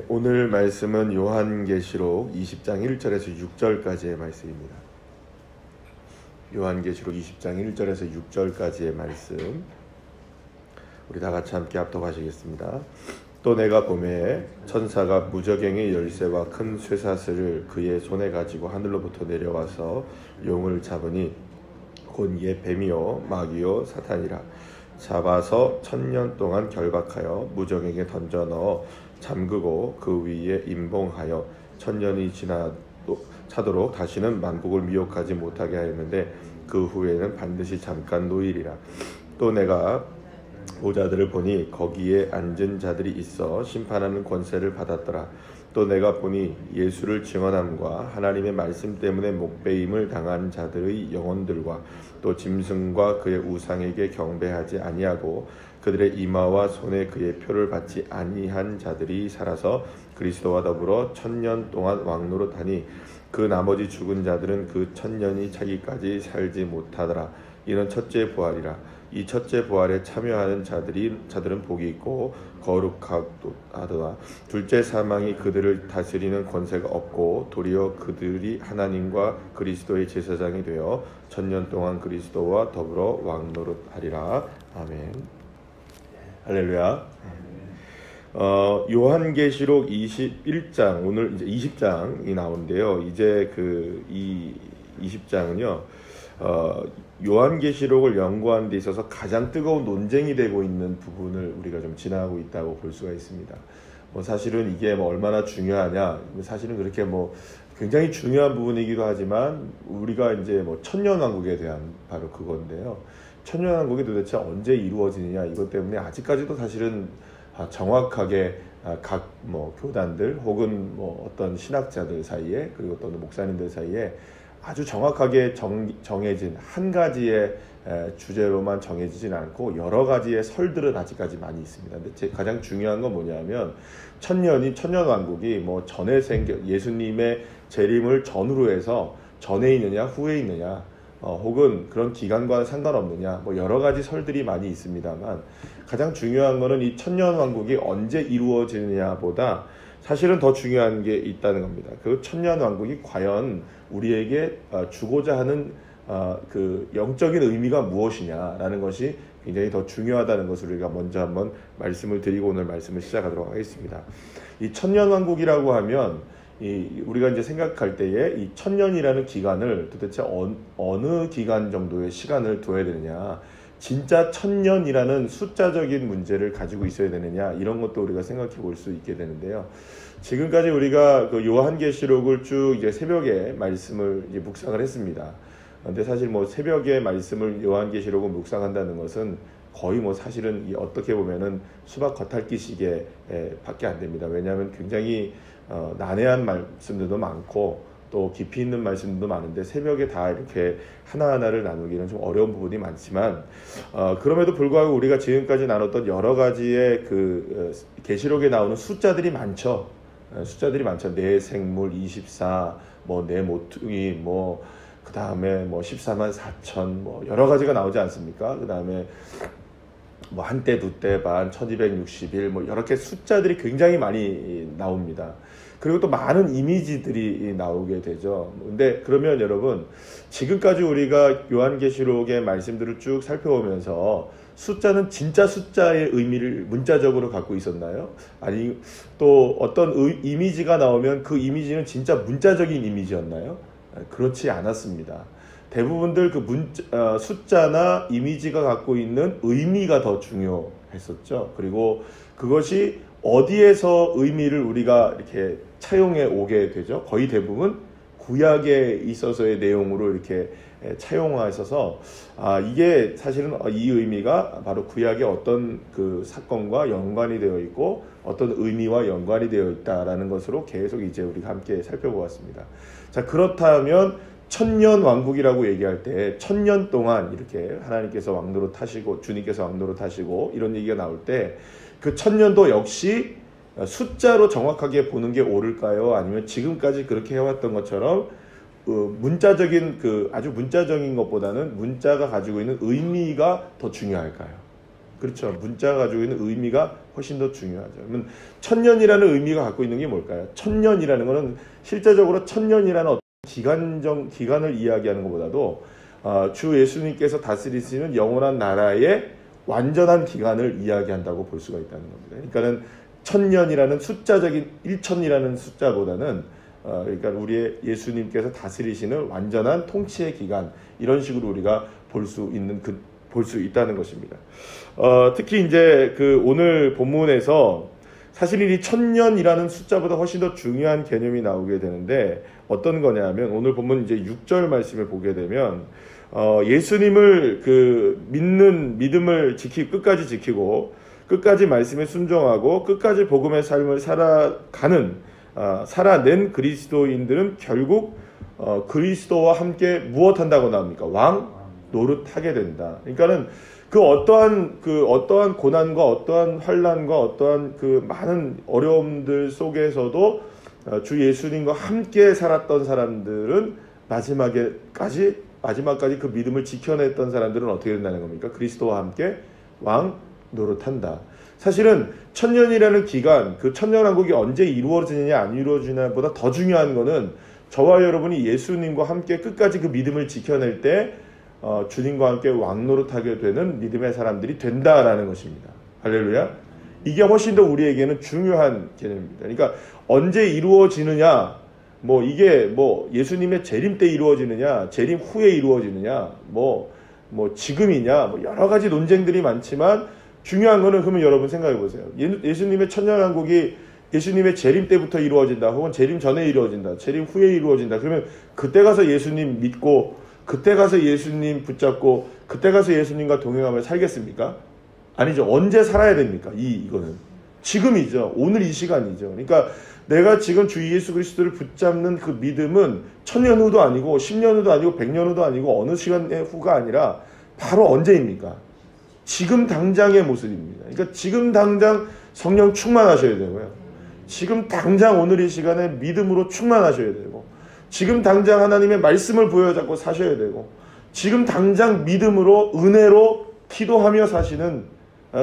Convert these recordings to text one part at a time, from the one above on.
오늘 말씀은 요한계시록 20장 1절에서 6절까지의 말씀입니다. 요한계시록 20장 1절에서 6절까지의 말씀 우리 다 같이 함께 합독하시겠습니다. 또 내가 보매 천사가 무저갱의 열쇠와 큰 쇠사슬을 그의 손에 가지고 하늘로부터 내려와서 용을 잡으니 곧 옛 뱀이요 마귀요 사탄이라. 잡아서 1000년 동안 결박하여 무저갱에 던져 넣어 잠그고 그 위에 임봉하여 1000년이 차도록 다시는 만국을 미혹하지 못하게 하였는데 그 후에는 반드시 잠깐 노일이라. 또 내가 보좌들을 보니 거기에 앉은 자들이 있어 심판하는 권세를 받았더라. 또 내가 보니 예수를 증언함과 하나님의 말씀 때문에 목배임을 당한 자들의 영혼들과 또 짐승과 그의 우상에게 경배하지 아니하고 그들의 이마와 손에 그의 표를 받지 아니한 자들이 살아서 그리스도와 더불어 1000년 동안 왕노릇하니 그 나머지 죽은 자들은 그 1000년이 차기까지 살지 못하더라. 이는 첫째 부활이라. 이 첫째 부활에 참여하는 자들은 복이 있고 거룩하도다. 둘째 사망이 그들을 다스리는 권세가 없고 도리어 그들이 하나님과 그리스도의 제사장이 되어 1000년 동안 그리스도와 더불어 왕노릇하리라. 아멘. 할렐루야. 요한계시록 21장 오늘 이제 20장이 나오는데요. 이제 이 20장은요. 요한계시록을 연구하는 데 있어서 가장 뜨거운 논쟁이 되고 있는 부분을 우리가 좀 지나고 있다고 볼 수가 있습니다. 사실은 이게 얼마나 중요하냐? 사실은 그렇게 굉장히 중요한 부분이기도 하지만 우리가 이제 천년왕국에 대한 바로 그건데요. 천년왕국이 도대체 언제 이루어지느냐 이것 때문에 아직까지도 사실은 정확하게 각 교단들 혹은 어떤 신학자들 사이에 그리고 또는 목사님들 사이에 아주 정확하게 정해진 한 가지의 주제로만 정해지진 않고 여러 가지의 설들은 아직까지 많이 있습니다. 근데 가장 중요한 건 뭐냐면 천년왕국이 전에 예수님의 재림을 전후로 해서 전에 있느냐 후에 있느냐 혹은 그런 기간과 상관없느냐 여러 가지 설들이 많이 있습니다만 가장 중요한 거는 이 천년왕국이 언제 이루어지느냐보다 사실은 더 중요한 게 있다는 겁니다. 그 천년왕국이 과연 우리에게 주고자 하는 그 영적인 의미가 무엇이냐라는 것이 굉장히 더 중요하다는 것을 우리가 먼저 한번 말씀을 드리고 오늘 말씀을 시작하도록 하겠습니다. 이 천년왕국이라고 하면 우리가 이제 생각할 때에 이 1000년이라는 기간을 도대체 어느 기간 정도의 시간을 둬야 되느냐, 진짜 1000년이라는 숫자적인 문제를 가지고 있어야 되느냐, 이런 것도 우리가 생각해 볼 수 있게 되는데요. 지금까지 우리가 그 요한계시록을 쭉 이제 새벽에 말씀을 이제 묵상을 했습니다. 근데 사실 새벽에 말씀을 요한계시록을 묵상한다는 것은 거의 사실은 어떻게 보면은 수박 겉핥기식에 밖에 안 됩니다. 왜냐하면 굉장히 난해한 말씀들도 많고 또 깊이 있는 말씀도 많은데 새벽에 다 이렇게 하나하나를 나누기는 좀 어려운 부분이 많지만 그럼에도 불구하고 우리가 지금까지 나눴던 여러 가지의 그 계시록에 나오는 숫자들이 많죠. 내 생물 24, 내 모퉁이, 그 다음에 14만 4천, 여러 가지가 나오지 않습니까? 그 다음에 한때, 두때, 반, 1260일, 이렇게 숫자들이 굉장히 많이 나옵니다. 그리고 또 많은 이미지들이 나오게 되죠. 근데 그러면 여러분, 지금까지 우리가 요한계시록의 말씀들을 쭉 살펴보면서 숫자는 진짜 숫자의 의미를 문자적으로 갖고 있었나요? 아니, 또 어떤 이미지가 나오면 그 이미지는 진짜 문자적인 이미지였나요? 그렇지 않았습니다. 대부분들 숫자나 이미지가 갖고 있는 의미가 더 중요했었죠. 그리고 그것이 어디에서 의미를 우리가 이렇게 차용해 오게 되죠? 거의 대부분 구약에 있어서의 내용으로 이렇게 차용하셔서 이게 사실은 이 의미가 바로 구약의 어떤 그 사건과 연관이 되어 있고 어떤 의미와 연관이 되어 있다라는 것으로 계속 이제 우리가 함께 살펴보았습니다. 자, 그렇다면 천년 왕국이라고 얘기할 때 1000년 동안 이렇게 하나님께서 왕노릇 하시고 주님께서 왕노릇 하시고 이런 얘기가 나올 때 그 1000년도 역시 숫자로 정확하게 보는 게 옳을까요? 아니면 지금까지 그렇게 해왔던 것처럼 아주 문자적인 것보다는 문자가 가지고 있는 의미가 더 중요할까요? 그렇죠. 문자가 가지고 있는 의미가 훨씬 더 중요하죠. 그러면 천년이라는 의미가 갖고 있는 게 뭘까요? 천년이라는 것은 실제적으로 천년이라는 어떤 기간을 이야기하는 것보다도 주 예수님께서 다스리시는 영원한 나라의 완전한 기간을 이야기한다고 볼 수가 있다는 겁니다. 그러니까는 천년이라는 숫자적인 1000이라는 숫자보다는 그러니까 우리의 예수님께서 다스리시는 완전한 통치의 기간, 이런 식으로 우리가 볼 수 있다는 것입니다. 특히 이제 그 오늘 본문에서 사실 이 천년이라는 숫자보다 훨씬 더 중요한 개념이 나오게 되는데 어떤 거냐면 오늘 본문 이제 6절 말씀을 보게 되면 예수님을 그 믿는 믿음을 끝까지 지키고 끝까지 말씀에 순종하고 끝까지 복음의 삶을 살아낸 그리스도인들은 결국 그리스도와 함께 무엇한다고 나옵니까? 왕 노릇하게 된다. 그러니까는 그 어떠한 고난과 어떠한 환난과 어떠한 그 많은 어려움들 속에서도 주 예수님과 함께 살았던 사람들은 마지막까지 그 믿음을 지켜냈던 사람들은 어떻게 된다는 겁니까? 그리스도와 함께 왕 노릇한다. 사실은 천년이라는 기간, 그 천년왕국이 언제 이루어지느냐 안 이루어지느냐보다 더 중요한 거는 저와 여러분이 예수님과 함께 끝까지 그 믿음을 지켜낼 때 주님과 함께 왕노릇하게 되는 믿음의 사람들이 된다라는 것입니다. 할렐루야. 이게 훨씬 더 우리에게는 중요한 개념입니다. 그러니까 언제 이루어지느냐, 이게 예수님의 재림 때 이루어지느냐, 재림 후에 이루어지느냐, 지금이냐, 여러 가지 논쟁들이 많지만 중요한 거는 그러면 여러분 생각해 보세요. 예수님의 천년왕국이 예수님의 재림 때부터 이루어진다, 혹은 재림 전에 이루어진다, 재림 후에 이루어진다. 그러면 그때 가서 예수님 믿고, 그때 가서 예수님 붙잡고, 그때 가서 예수님과 동행하며 살겠습니까? 아니죠. 언제 살아야 됩니까? 이거는 지금이죠. 오늘 이 시간이죠. 그러니까 내가 지금 주 예수 그리스도를 붙잡는 그 믿음은 1000년 후도 아니고 10년 후도 아니고 100년 후도 아니고 어느 시간의 후가 아니라 바로 언제입니까? 지금 당장의 모습입니다. 그러니까 지금 당장 성령 충만하셔야 되고요. 지금 당장 오늘 이 시간에 믿음으로 충만하셔야 되고, 지금 당장 하나님의 말씀을 부여잡고 사셔야 되고, 지금 당장 믿음으로 은혜로 기도하며 사시는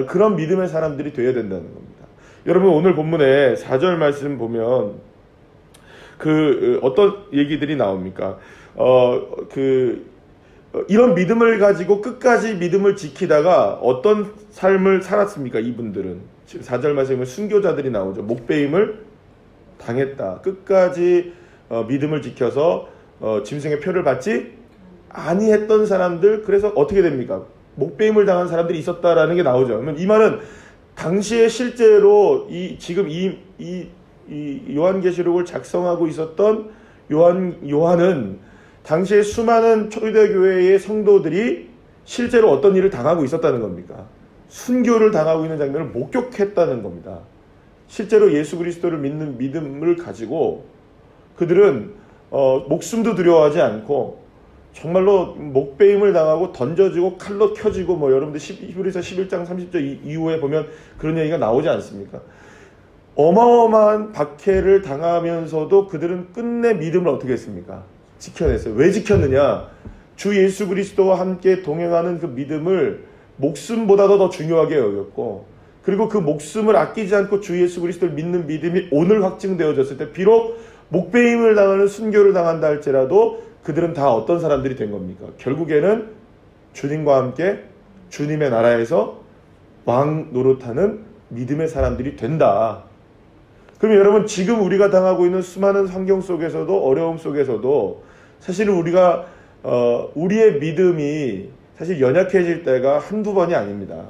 그런 믿음의 사람들이 되어야 된다는 겁니다. 여러분 오늘 본문에 4절 말씀 보면 어떤 얘기들이 나옵니까? 이런 믿음을 가지고 끝까지 믿음을 지키다가 어떤 삶을 살았습니까? 이분들은 지금 4절 말씀에 순교자들이 나오죠. 목배임을 당했다. 끝까지 믿음을 지켜서 짐승의 표를 받지 아니했던 사람들, 그래서 어떻게 됩니까? 목배임을 당한 사람들이 있었다라는 게 나오죠. 그러면 이 말은 당시에 실제로 지금 이 요한계시록을 작성하고 있었던 요한은 당시에 수많은 초대교회의 성도들이 실제로 어떤 일을 당하고 있었다는 겁니까? 순교를 당하고 있는 장면을 목격했다는 겁니다. 실제로 예수 그리스도를 믿는 믿음을 가지고 그들은 목숨도 두려워하지 않고 정말로 목배임을 당하고 던져지고 칼로 켜지고 여러분들 히브리서 11장 30절 이후에 보면 그런 얘기가 나오지 않습니까? 어마어마한 박해를 당하면서도 그들은 끝내 믿음을 어떻게 했습니까? 지켜냈어요. 왜 지켰느냐? 주 예수 그리스도와 함께 동행하는 그 믿음을 목숨보다도 더 중요하게 여겼고, 그리고 그 목숨을 아끼지 않고 주 예수 그리스도를 믿는 믿음이 오늘 확증되어졌을 때 비록 목배임을 당하는 순교를 당한다 할지라도 그들은 다 어떤 사람들이 된 겁니까? 결국에는 주님과 함께 주님의 나라에서 왕 노릇하는 믿음의 사람들이 된다. 그러면 여러분 지금 우리가 당하고 있는 수많은 환경 속에서도 어려움 속에서도 사실은 우리가 우리의 믿음이 사실 연약해질 때가 한두 번이 아닙니다.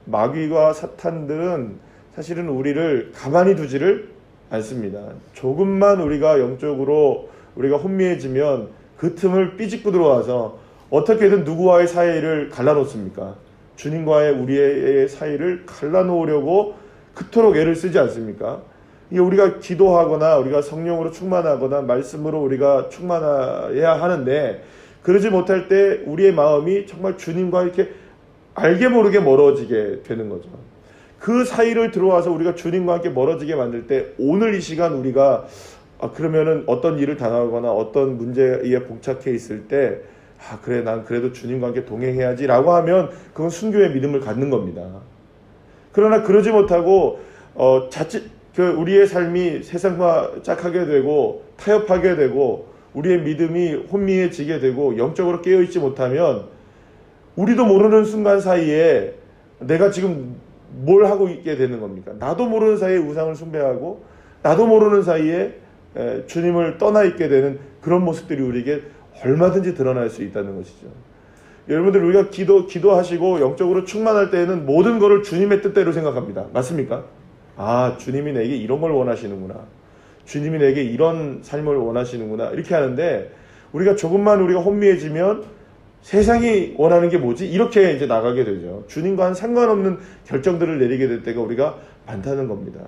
마귀와 사탄들은 사실은 우리를 가만히 두지를 않습니다. 조금만 우리가 영적으로 우리가 혼미해지면 그 틈을 삐집고 들어와서 어떻게든 누구와의 사이를 갈라놓습니까? 주님과의 우리의 사이를 갈라놓으려고 그토록 애를 쓰지 않습니까? 이게 우리가 기도하거나 우리가 성령으로 충만하거나 말씀으로 우리가 충만해야 하는데 그러지 못할 때 우리의 마음이 정말 주님과 이렇게 알게 모르게 멀어지게 되는 거죠. 그 사이를 들어와서 우리가 주님과 함께 멀어지게 만들 때 오늘 이 시간 우리가 그러면은 어떤 일을 당하거나 어떤 문제에 봉착해 있을 때 아 그래 난 그래도 주님과 함께 동행해야지 라고 하면 그건 순교의 믿음을 갖는 겁니다. 그러나 그러지 못하고 자칫 우리의 삶이 세상과 짝하게 되고 타협하게 되고 우리의 믿음이 혼미해지게 되고 영적으로 깨어있지 못하면 우리도 모르는 순간 사이에 내가 지금 뭘 하고 있게 되는 겁니까? 나도 모르는 사이에 우상을 숭배하고 나도 모르는 사이에 주님을 떠나 있게 되는 그런 모습들이 우리에게 얼마든지 드러날 수 있다는 것이죠. 여러분들 우리가 기도하시고 영적으로 충만할 때에는 모든 것을 주님의 뜻대로 생각합니다. 맞습니까? 아 주님이 내게 이런 걸 원하시는구나. 주님이 내게 이런 삶을 원하시는구나. 이렇게 하는데 우리가 조금만 우리가 혼미해지면 세상이 원하는 게 뭐지? 이렇게 이제 나가게 되죠. 주님과는 상관없는 결정들을 내리게 될 때가 우리가 많다는 겁니다.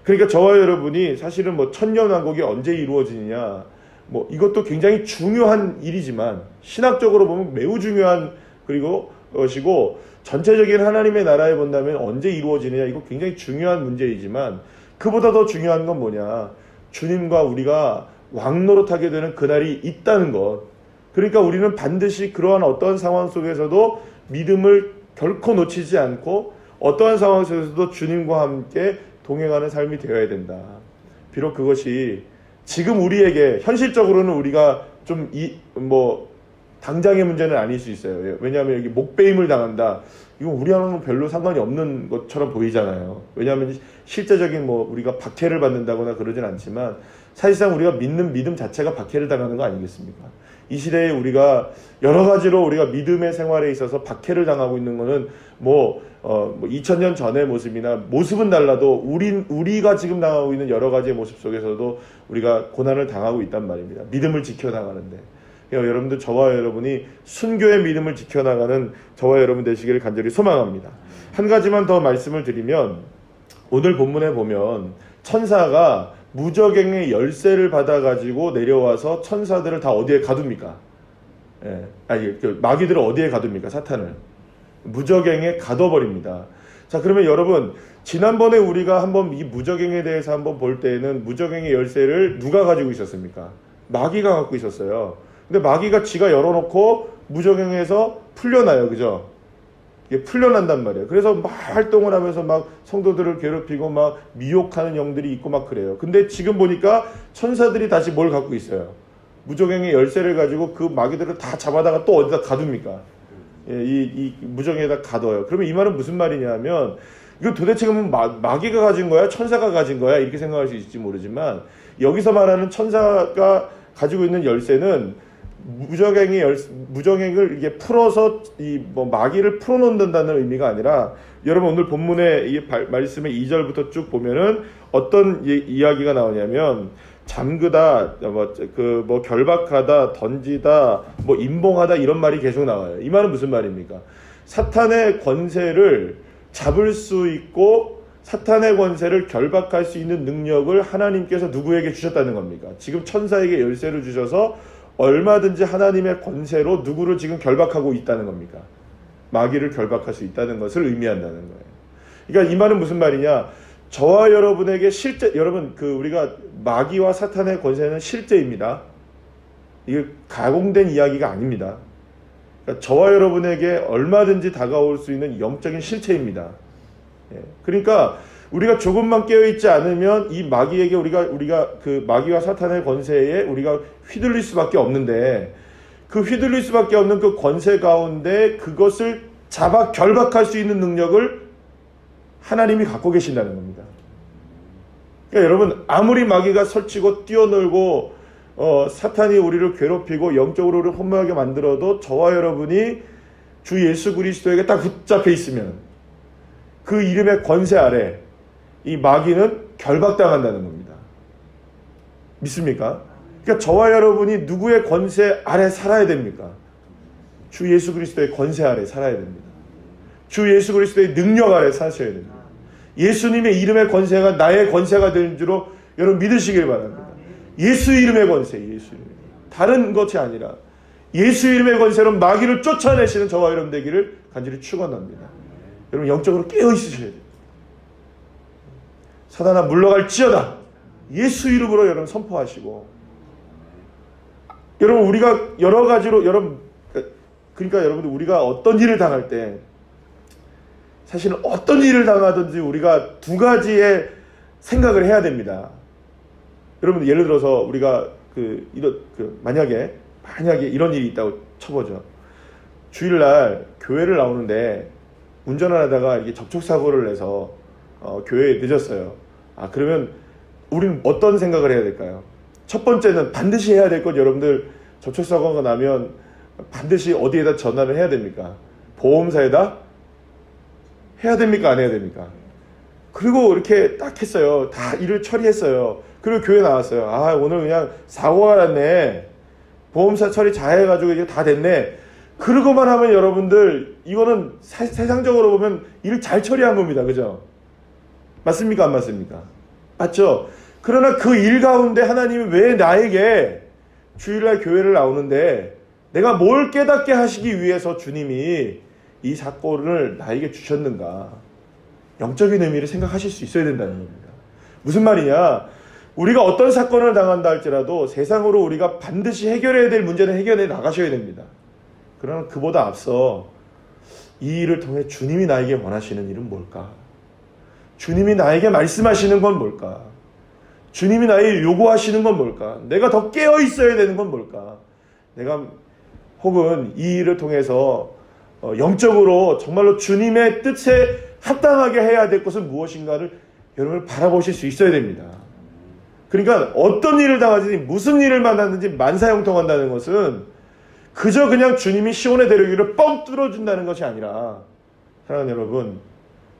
그러니까 저와 여러분이 사실은 뭐 천년왕국이 언제 이루어지느냐, 뭐 이것도 굉장히 중요한 일이지만 신학적으로 보면 매우 중요한 그리고 것이고 전체적인 하나님의 나라에 본다면 언제 이루어지느냐 이거 굉장히 중요한 문제이지만 그보다 더 중요한 건 뭐냐, 주님과 우리가 왕노릇하게 되는 그날이 있다는 것. 그러니까 우리는 반드시 그러한 어떠한 상황 속에서도 믿음을 결코 놓치지 않고 어떠한 상황 속에서도 주님과 함께 동행하는 삶이 되어야 된다. 비록 그것이 지금 우리에게 현실적으로는 우리가 좀 당장의 문제는 아닐 수 있어요. 왜냐하면 여기 목배임을 당한다. 이건 우리하고는 별로 상관이 없는 것처럼 보이잖아요. 왜냐하면 실제적인 우리가 박해를 받는다거나 그러진 않지만 사실상 우리가 믿는 믿음 자체가 박해를 당하는 거 아니겠습니까? 이 시대에 우리가 여러 가지로 우리가 믿음의 생활에 있어서 박해를 당하고 있는 거는 2000년 전의 모습이나 모습은 달라도 우리가 지금 당하고 있는 여러 가지의 모습 속에서도 우리가 고난을 당하고 있단 말입니다. 믿음을 지켜나가는데. 여러분들 저와 여러분이 순교의 믿음을 지켜나가는 저와 여러분 되시기를 간절히 소망합니다. 한 가지만 더 말씀을 드리면 오늘 본문에 보면 천사가 무저갱의 열쇠를 받아가지고 내려와서 천사들을 다 어디에 가둡니까? 마귀들을 어디에 가둡니까? 사탄을. 무저갱에 가둬버립니다. 자, 그러면 여러분 지난번에 우리가 한번 이 무저갱에 대해서 한번 볼 때에는 무저갱의 열쇠를 누가 가지고 있었습니까? 마귀가 갖고 있었어요. 근데 마귀가 지가 열어놓고 무저갱에서 풀려나요. 그죠? 이게 풀려난단 말이에요. 그래서 막 활동을 하면서 막 성도들을 괴롭히고 막 미혹하는 영들이 있고 막 그래요. 근데 지금 보니까 천사들이 다시 뭘 갖고 있어요? 무저갱의 열쇠를 가지고 그 마귀들을 다 잡아다가 또 어디다 가둡니까? 이 무저갱에다 가둬요. 그러면 이 말은 무슨 말이냐면 이거 도대체 그러면 마귀가 가진 거야? 천사가 가진 거야? 이렇게 생각할 수 있을지 모르지만 여기서 말하는 천사가 가지고 있는 열쇠는 무저갱을 이게 풀어서 마귀를 풀어놓는다는 의미가 아니라 여러분 오늘 본문의 이 말씀의 2절부터 쭉 보면은 어떤 이야기가 나오냐면 잠그다, 결박하다, 던지다, 임봉하다 이런 말이 계속 나와요. 이 말은 무슨 말입니까? 사탄의 권세를 잡을 수 있고 사탄의 권세를 결박할 수 있는 능력을 하나님께서 누구에게 주셨다는 겁니까? 지금 천사에게 열쇠를 주셔서 얼마든지 하나님의 권세로 누구를 지금 결박하고 있다는 겁니까? 마귀를 결박할 수 있다는 것을 의미한다는 거예요. 그러니까 이 말은 무슨 말이냐? 저와 여러분에게 여러분 우리가 마귀와 사탄의 권세는 실제입니다. 이게 가공된 이야기가 아닙니다. 그러니까 저와 여러분에게 얼마든지 다가올 수 있는 영적인 실체입니다. 그러니까 우리가 조금만 깨어있지 않으면 이 마귀에게 우리가 그 마귀와 사탄의 권세에 우리가 휘둘릴 수밖에 없는데 그 휘둘릴 수밖에 없는 그 권세 가운데 그것을 잡아 결박할 수 있는 능력을 하나님이 갖고 계신다는 겁니다. 그러니까 여러분 아무리 마귀가 설치고 뛰어놀고 사탄이 우리를 괴롭히고 영적으로 우리를 혼모하게 만들어도 저와 여러분이 주 예수 그리스도에게 딱 붙잡혀 있으면 그 이름의 권세 아래 이 마귀는 결박당한다는 겁니다. 믿습니까? 그러니까 저와 여러분이 누구의 권세 아래 살아야 됩니까? 주 예수 그리스도의 권세 아래 살아야 됩니다. 주 예수 그리스도의 능력 아래 사셔야 됩니다. 예수님의 이름의 권세가 나의 권세가 되는 줄로 여러분 믿으시길 바랍니다. 예수 이름의 권세, 예수 이름의 다른 것이 아니라 예수 이름의 권세로 마귀를 쫓아내시는 저와 여러분 되기를 간절히 축원합니다. 여러분 영적으로 깨어 있으셔야 돼요. 사단아 물러갈지어다 예수 이름으로 여러분 선포하시고 여러분 우리가 여러 가지로 여러분 그러니까 여러분들 우리가 어떤 일을 당할 때 사실은 어떤 일을 당하든지 우리가 두 가지의 생각을 해야 됩니다. 여러분 예를 들어서 우리가 만약에 이런 일이 있다고 쳐보죠. 주일날 교회를 나오는데 운전을 하다가 이게 접촉사고를 내서 교회에 늦었어요. 그러면 우리는 어떤 생각을 해야 될까요? 첫 번째는 반드시 해야 될 것, 여러분들 접촉사고가 나면 반드시 어디에다 전화를 해야 됩니까? 보험사에다 해야 됩니까? 안 해야 됩니까? 그리고 이렇게 딱 했어요. 다 일을 처리했어요. 그리고 교회 나왔어요. 오늘 그냥 사고가 났네. 보험사 처리 잘 해가지고 이제 다 됐네. 그러고만 하면 여러분들 이거는 세상적으로 보면 일을 잘 처리한 겁니다. 그죠? 맞습니까? 안 맞습니까? 맞죠? 그러나 그 일 가운데 하나님이 왜 나에게 주일날 교회를 나오는데 내가 뭘 깨닫게 하시기 위해서 주님이 이 사건을 나에게 주셨는가? 영적인 의미를 생각하실 수 있어야 된다는 겁니다. 무슨 말이냐? 우리가 어떤 사건을 당한다 할지라도 세상으로 우리가 반드시 해결해야 될 문제는 해결해 나가셔야 됩니다. 그러나 그보다 앞서 이 일을 통해 주님이 나에게 원하시는 일은 뭘까? 주님이 나에게 말씀하시는 건 뭘까? 주님이 나에게 요구하시는 건 뭘까? 내가 더 깨어 있어야 되는 건 뭘까? 내가 혹은 이 일을 통해서 영적으로 정말로 주님의 뜻에 합당하게 해야 될 것은 무엇인가를 여러분을 바라보실 수 있어야 됩니다. 그러니까 어떤 일을 당하든지 무슨 일을 만났는지 만사형통한다는 것은 그저 그냥 주님이 시온의 대로기를 뻥 뚫어준다는 것이 아니라, 사랑하는 여러분,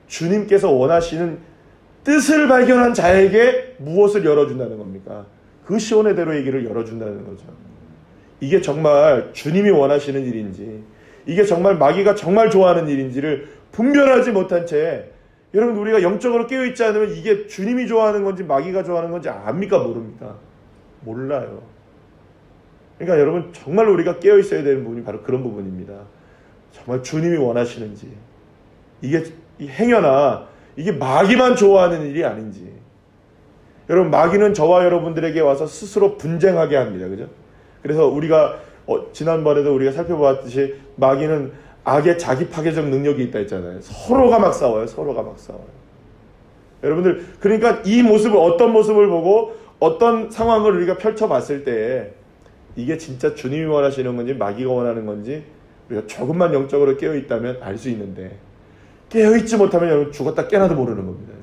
주님께서 원하시는 뜻을 발견한 자에게 무엇을 열어준다는 겁니까? 그 시온의 대로의 길을 열어준다는 거죠. 이게 정말 주님이 원하시는 일인지, 이게 정말 마귀가 정말 좋아하는 일인지를 분별하지 못한 채, 여러분 우리가 영적으로 깨어있지 않으면 이게 주님이 좋아하는 건지 마귀가 좋아하는 건지 압니까? 모릅니까? 몰라요. 그러니까 여러분 정말 우리가 깨어있어야 되는 부분이 바로 그런 부분입니다. 정말 주님이 원하시는지, 이게 이 행여나 이게 마귀만 좋아하는 일이 아닌지. 여러분 마귀는 저와 여러분들에게 와서 스스로 분쟁하게 합니다. 그죠? 그래서 우리가 지난번에도 우리가 살펴보았듯이 마귀는 악의 자기 파괴적 능력이 있다 했잖아요. 서로가 막 싸워요. 여러분들 그러니까 이 모습을, 어떤 모습을 보고 어떤 상황을 우리가 펼쳐봤을 때 이게 진짜 주님이 원하시는 건지 마귀가 원하는 건지 우리가 조금만 영적으로 깨어있다면 알 수 있는데, 깨어있지 못하면 여러분 죽었다 깨나도 모르는 겁니다.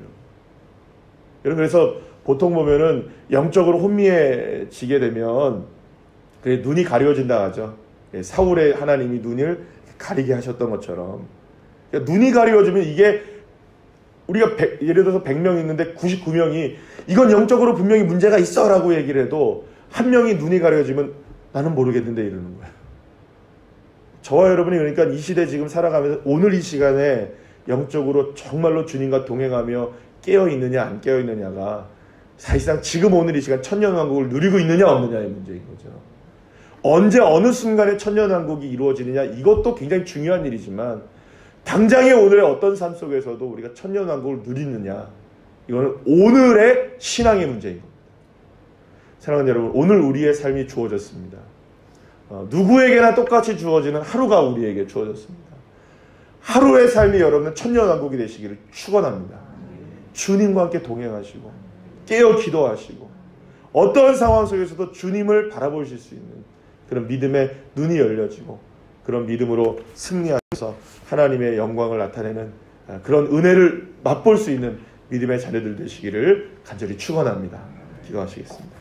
여러분 그래서 보통 보면은 영적으로 혼미해지게 되면 눈이 가려진다 하죠. 사울의 하나님이 눈을 가리게 하셨던 것처럼, 그러니까 눈이 가려지면 이게 우리가 예를 들어서 100명 있는데 99명이 이건 영적으로 분명히 문제가 있어 라고 얘기를 해도 한 명이 눈이 가려지면 나는 모르겠는데 이러는 거예요. 저와 여러분이 그러니까 이 시대 지금 살아가면서 오늘 이 시간에 영적으로 정말로 주님과 동행하며 깨어있느냐 안 깨어있느냐가 사실상 지금 오늘 이 시간 천년왕국을 누리고 있느냐 없느냐의 문제인 거죠. 언제 어느 순간에 천년왕국이 이루어지느냐, 이것도 굉장히 중요한 일이지만 당장의 오늘의 어떤 삶 속에서도 우리가 천년왕국을 누리느냐, 이거는 오늘의 신앙의 문제인 겁니다. 사랑하는 여러분, 오늘 우리의 삶이 주어졌습니다. 누구에게나 똑같이 주어지는 하루가 우리에게 주어졌습니다. 하루의 삶이 여러분은 천년왕국이 되시기를 축원합니다. 주님과 함께 동행하시고 깨어 기도하시고 어떤 상황 속에서도 주님을 바라보실 수 있는 그런 믿음의 눈이 열려지고 그런 믿음으로 승리하셔서 하나님의 영광을 나타내는 그런 은혜를 맛볼 수 있는 믿음의 자녀들 되시기를 간절히 축원합니다. 기도하시겠습니다.